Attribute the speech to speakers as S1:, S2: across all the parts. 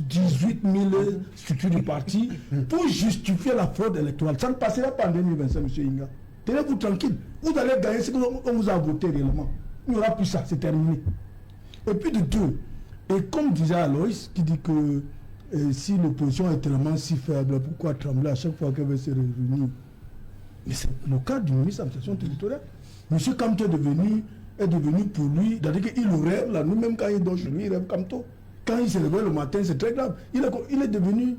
S1: 18 000 structures du parti pour justifier la fraude électorale. Ça ne passera pas en 2025, M. Inga. Tenez-vous tranquille. Vous allez gagner ce qu'on vous a voté réellement. Il n'y aura plus ça, c'est terminé. Et puis de deux, et comme disait Aloïs, qui dit que si l'opposition est tellement si faible, pourquoi trembler à chaque fois qu'elle veut se réunir? Mais c'est le cas du ministre de l'administration territoriale. M. Kamto est devenu pour lui, c'est-à-dire qu'il rêve là, nous-mêmes quand il dort chez lui, il rêve Kamto. Quand il se réveille le matin, c'est très grave. Il est devenu,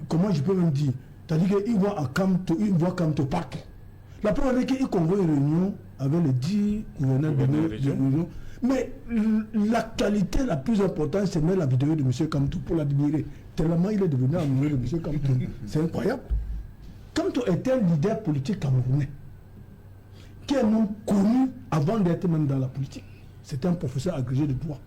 S1: comment je peux même dire, c'est-à-dire qu'il voit Kamto partout. La première fois qu'il convoque une réunion avec les 10 gouverneurs de région, mais la qualité la plus importante, c'est même la vidéo de M. Kamto pour l'admirer. Tellement il est devenu amoureux de M. Kamto. C'est incroyable. Kamto était un leader politique camerounais, qui est un homme connu avant d'être même dans la politique. C'était un professeur agrégé de droit.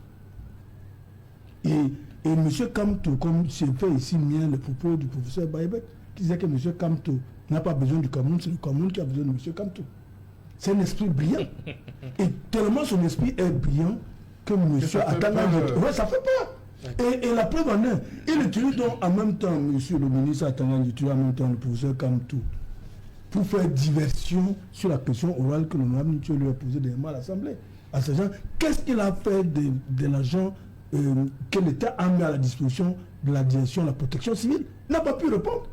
S1: Et M. Kamto, comme j'ai fait ici mien le propos du professeur Baïbet, qui disait que M. Kamto n'a pas besoin du Cameroun, c'est le Cameroun qui a besoin de M. Kamto. C'est un esprit brillant. Et tellement son esprit est brillant que M. Atanga... Ouais, ça fait peur. Et la preuve en est, il utilise donc en même temps, M. le ministre Atanga, il utilise en même temps le professeur Kamto pour faire diversion sur la question orale que l'honorable Nitio lui a posée dernièrement à l'Assemblée. À ce genre, qu'est-ce qu'il a fait de l'argent que l'État a mis à la disposition de la direction de la protection civile? Il n'a pas pu répondre.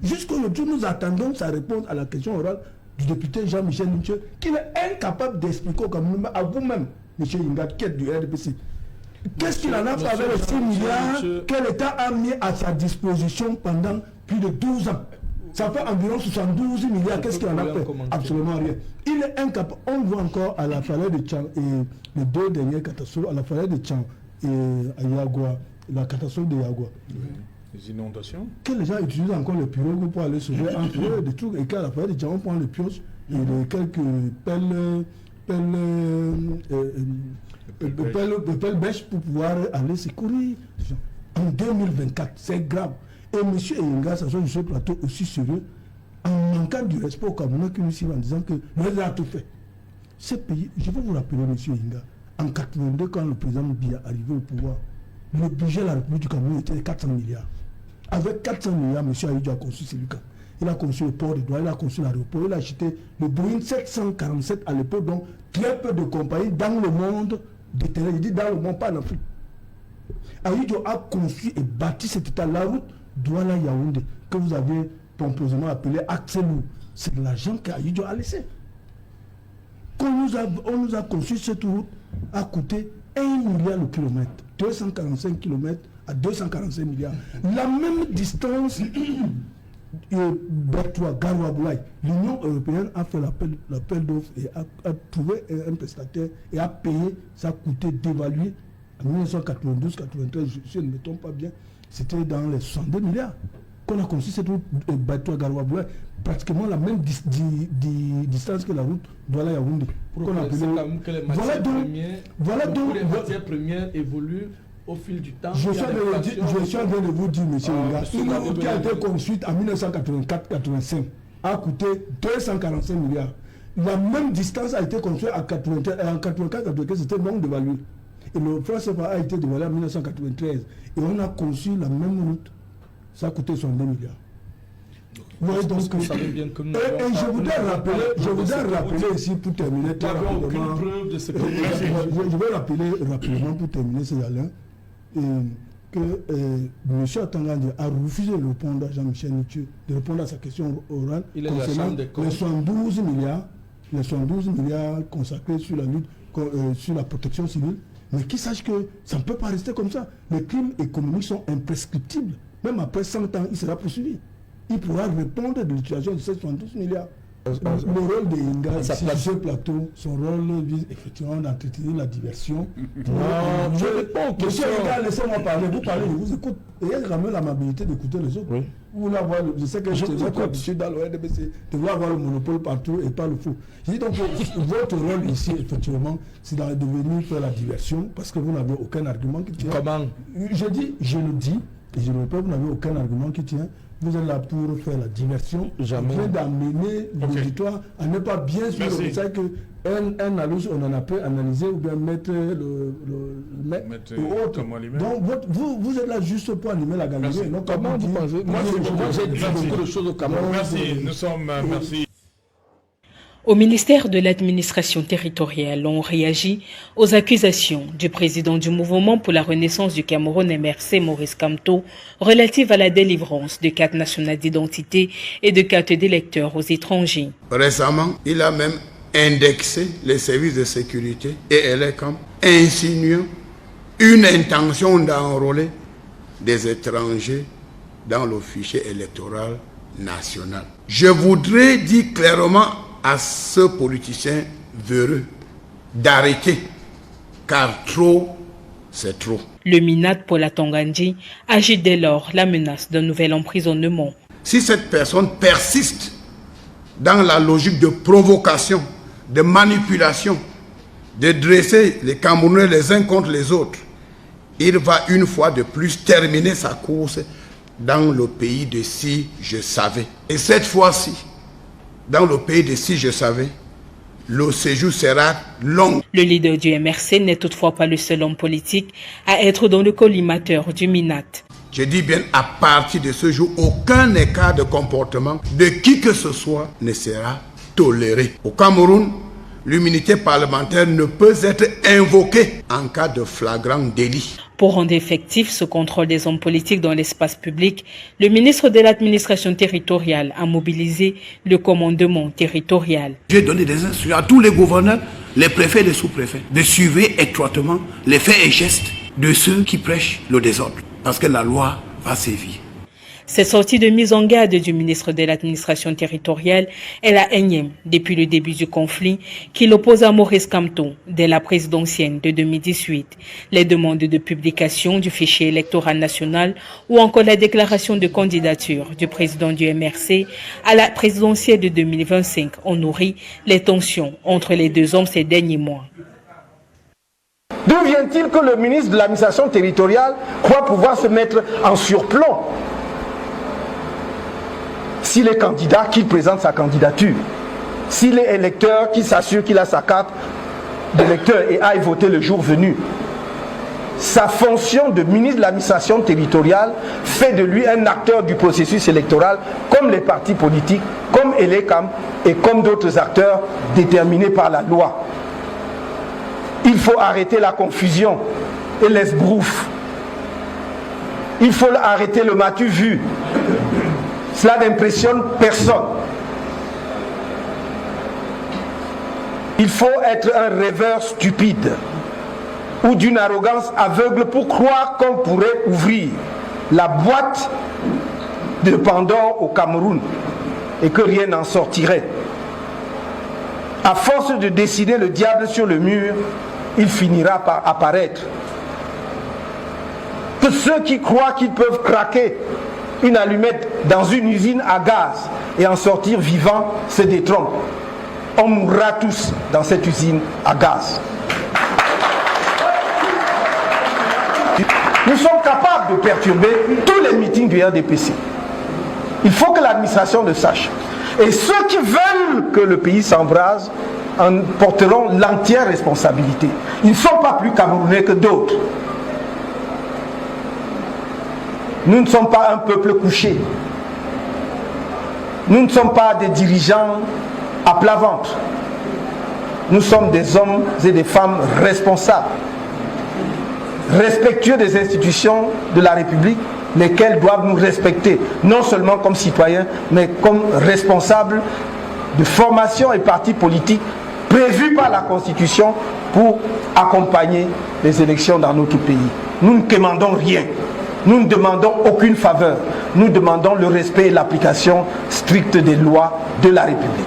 S1: Jusqu'aujourd'hui, nous attendons sa réponse à la question orale du député Jean-Michel Nitio, qui est incapable d'expliquer à vous-même, M. Inga, qui est du RDPC. Qu'est-ce qu'il en a fait avec les 6 milliards que l'État a mis à sa disposition pendant plus de 12 ans? Ça fait environ 72 milliards. Qu'est-ce qu'il en a fait? Absolument rien. Il est incapable. On voit encore à la Falaise de Tchang et les 2 dernières catastrophes, à la Falaise de Tchang et à Yagua, la catastrophe de Yagua.
S2: Les inondations. Que
S1: les gens utilisent encore les pirogues pour aller sauver entre eux, des trucs. Et qu'à la Falaise de Tchang, on prend les pioches et quelques pelles bêches pour pouvoir aller secourir. En 2024, c'est grave. Et M. Eyinga s'assoit sur ce plateau aussi sérieux, en manquant du respect au Cameroun qui nous suit en disant que le a tout fait. Ce pays, je vais vous rappeler, M. Eyinga, en 82, quand le président Biya est arrivé au pouvoir, le budget de la République du Cameroun était de 400 milliards. Avec 400 milliards, M. Ayidjo a conçu Séluka. Il a conçu le port de Douala, il a conçu l'aéroport, il a acheté le Boeing 747 à l'époque, donc très peu de compagnies dans le monde déterré. Il dit dans le monde, pas en Afrique. Ayidjo a conçu et bâti cet état, la route Douala-Yaoundé, que vous avez pompeusement appelé Axelou. C'est de l'argent qu'Ayidjo a laissé. Quand on nous a conçu cette route, a coûté 1 milliard le kilomètre, 245 km à 245 milliards. La même distance Bertoua-Garoua-Boulaye. L'Union européenne a fait l'appel d'offres et a trouvé un prestataire et a payé, ça a coûté d'évaluer en 1992-93, je ne me trompe pas bien, c'était dans les 62 milliards qu'on a conçu cette route Bertoua-Garoua-Boulaye, pratiquement la même distance que la route Douala-Yaoundé.
S3: Voilà donc les matières premières évoluent au fil du temps.
S1: Je suis en train de vous dire, monsieur Inga, une route qui a été construite en 1984-85 a coûté 245 milliards. La même distance a été construite en 84-95, c'était non dévalué. Et le franc CFA a été dévalué en 1993. Et on a conçu la même route. Ça a coûté 62 milliards. Ouais, donc, et je voudrais rappeler ici pour terminer. Je vais rappeler rapidement pour terminer, c'est Alain, que M. Atangandi a refusé de répondre à Jean-Michel Nitio, de répondre à sa question orale concernant les 72 milliards consacrés sur la lutte, sur la protection civile. Mais qu'ils sachent que ça ne peut pas rester comme ça. Les crimes économiques sont imprescriptibles. Même après 100 ans, il sera poursuivi. Il pourra répondre de l'utilisation de ces 72 milliards. Le rôle de Inga sur ce plateau, son rôle vise effectivement d'entretenir la diversion.
S2: Non, je réponds aux questions.
S1: Monsieur Inga, laissez-moi parler. Vous parlez, je vous écoute. Et il y a quand même l'amabilité d'écouter les autres. Oui. Vous voulez avoir, je sais que je suis dans le RDBC, de vouloir avoir le monopole partout et pas le faux. Je dis donc, votre rôle ici, effectivement, c'est de venir faire la diversion parce que vous n'avez aucun argument qui tient.
S2: Comment?
S1: Je le dis, et je le répète, vous n'avez aucun argument qui tient. vous êtes là pour faire la diversion.
S2: Jamais.
S1: Vous êtes d'amener l'auditoire à ne pas bien suivre le message qu'un alus, on en a peu analysé ou bien mettre le mettre ou autre. Donc vous êtes là juste pour animer la galerie. Non, comment vous pensez?
S2: Moi, j'ai dit beaucoup de choses au Cameroun. Merci, nous sommes... Merci.
S4: Au ministère de l'administration territoriale, on réagit aux accusations du président du mouvement pour la renaissance du Cameroun MRC, Maurice Kamto, relatives à la délivrance de cartes nationales d'identité et de cartes d'électeurs aux étrangers.
S5: Récemment, il a même indexé les services de sécurité et Elecam, insinuant une intention d'enrôler des étrangers dans le fichier électoral national. Je voudrais dire clairement à ce politicien véreux d'arrêter, car trop, c'est trop.
S4: Le MINAT Paula Tongandji agite dès lors la menace d'un nouvel emprisonnement.
S5: Si cette personne persiste dans la logique de provocation, de manipulation, de dresser les Camerounais les uns contre les autres, il va une fois de plus terminer sa course dans le pays de Si Je Savais. Et cette fois-ci, dans le pays de Si Je Savais, le séjour sera long.
S4: Le leader du MRC n'est toutefois pas le seul homme politique à être dans le collimateur du MINAT.
S5: Je dis bien, à partir de ce jour, aucun écart de comportement de qui que ce soit ne sera toléré. Au Cameroun, l'immunité parlementaire ne peut être invoquée en cas de flagrant délit.
S4: Pour rendre effectif ce contrôle des hommes politiques dans l'espace public, le ministre de l'administration territoriale a mobilisé le commandement territorial.
S6: J'ai donné des instructions à tous les gouverneurs, les préfets et les sous-préfets, de suivre étroitement les faits et gestes de ceux qui prêchent le désordre, parce que la loi va sévir.
S4: Cette sortie de mise en garde du ministre de l'administration territoriale est la énième depuis le début du conflit qui l'oppose à Maurice Kamto dès la présidentielle de 2018. Les demandes de publication du fichier électoral national ou encore la déclaration de candidature du président du MRC à la présidentielle de 2025 ont nourri les tensions entre les deux hommes ces derniers mois.
S7: D'où vient-il que le ministre de l'administration territoriale croit pouvoir se mettre en surplomb? S'il est candidat, qu'il présente sa candidature. S'il est électeur, qu'il s'assure qu'il a sa carte d'électeur et aille voter le jour venu. Sa fonction de ministre de l'administration territoriale fait de lui un acteur du processus électoral, comme les partis politiques, comme Elecam et comme d'autres acteurs déterminés par la loi. Il faut arrêter la confusion et l'esbrouf. Il faut arrêter le m'as-tu vu. Cela n'impressionne personne. Il faut être un rêveur stupide ou d'une arrogance aveugle pour croire qu'on pourrait ouvrir la boîte de Pandore au Cameroun et que rien n'en sortirait. À force de dessiner le diable sur le mur, il finira par apparaître. Que ceux qui croient qu'ils peuvent craquer une allumette dans une usine à gaz et en sortir vivant se détrompent. On mourra tous dans cette usine à gaz. Nous sommes capables de perturber tous les meetings du RDPC. Il faut que l'administration le sache. Et ceux qui veulent que le pays s'embrase en porteront l'entière responsabilité. Ils ne sont pas plus camerounais que d'autres. Nous ne sommes pas un peuple couché. Nous ne sommes pas des dirigeants à plat ventre. Nous sommes des hommes et des femmes responsables, respectueux des institutions de la République, lesquelles doivent nous respecter, non seulement comme citoyens, mais comme responsables de formations et partis politiques prévus par la Constitution pour accompagner les élections dans notre pays. Nous ne quémandons rien. Nous ne demandons aucune faveur. Nous demandons le respect et l'application stricte des lois de la République.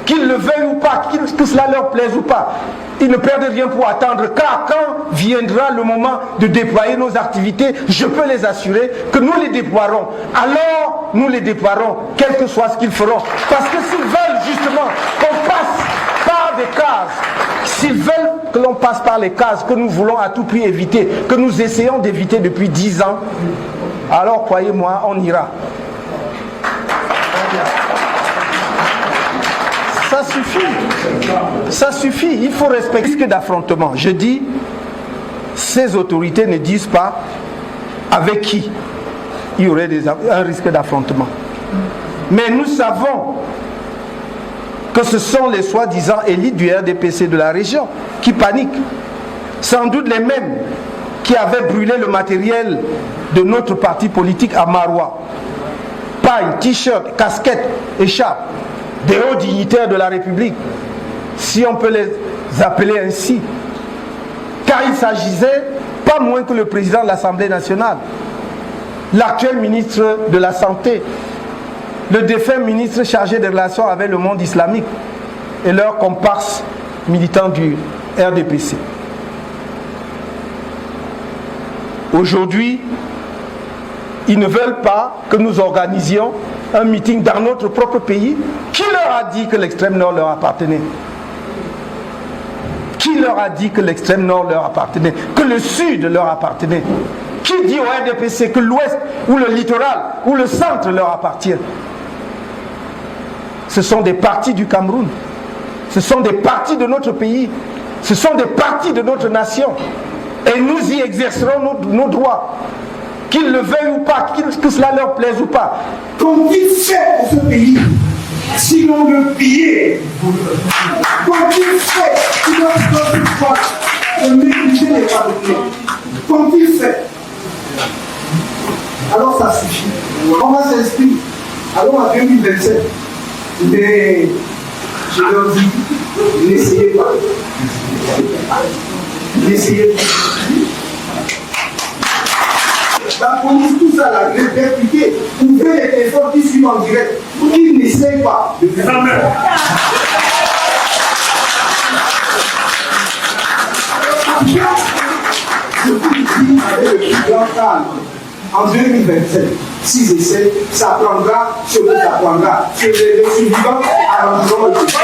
S7: Qu'ils le veuillent ou pas, que cela leur plaise ou pas, ils ne perdent rien pour attendre, car quand viendra le moment de déployer nos activités, je peux les assurer que nous les déploierons. Alors, nous les déploierons, quel que soit ce qu'ils feront. Parce que s'ils veulent justement qu'on passe par des cases, s'ils veulent que l'on passe par les cases que nous voulons à tout prix éviter, que nous essayons d'éviter depuis 10 ans, alors croyez-moi, on ira. Ça suffit. Ça suffit. Il faut respecter le risque d'affrontement. Je dis, ces autorités ne disent pas avec qui il y aurait un risque d'affrontement. Mais nous savons que ce sont les soi-disant élites du RDPC de la région qui paniquent. Sans doute les mêmes qui avaient brûlé le matériel de notre parti politique à Maroua. Paille, t-shirt, casquette, écharpe, des hauts dignitaires de la République, si on peut les appeler ainsi. Car il s'agissait pas moins que le président de l'Assemblée nationale, l'actuel ministre de la Santé, le défunt ministre chargé des relations avec le monde islamique et leurs comparses militants du RDPC. Aujourd'hui, ils ne veulent pas que nous organisions un meeting dans notre propre pays. Qui leur a dit que l'extrême nord leur appartenait? Qui leur a dit que l'extrême nord leur appartenait? Que le sud leur appartenait? Qui dit au RDPC que l'ouest ou le littoral ou le centre leur appartient? Ce sont des parties du Cameroun. Ce sont des parties de notre pays. Ce sont des parties de notre nation. Et nous y exercerons nos droits. Qu'ils le veuillent ou pas, que cela leur plaise ou pas.
S8: Qu'ont-ils fait pour ce pays, sinon le piller? Qu'ont-ils fait, sinon de mépriser les patriotes? Qu'ont-ils fait? Alors ça suffit. On va s'inscrire. Allons à 2027. Mais je leur dis, n'essayez pas. N'essayez pas. La police, tout ça, la grève répliquée, ouvrez les téléphones qui suivent en direct, pour qu'ils n'essayent pas de faire la même. Je vous dis avec le plus grand calme, en 2027, s'ils essaient, ça prendra ce que ça prendra. C'est les survivants arrangeront le pays.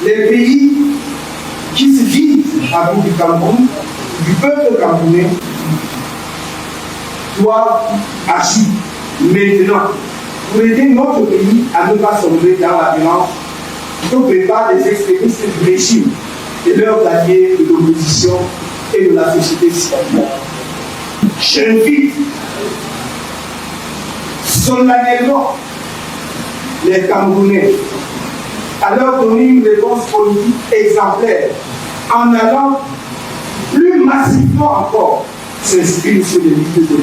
S8: Les pays qui se disent à bout du Cameroun, du peuple camerounais, doivent agir maintenant pour aider notre pays à ne pas sombrer dans la violence, pour préparer les extrémistes du régime et leurs alliés de l'opposition et de la société civile. J'invite solennellement les Camerounais à leur donner une réponse politique exemplaire en allant plus massivement encore s'inscrire sur les listes de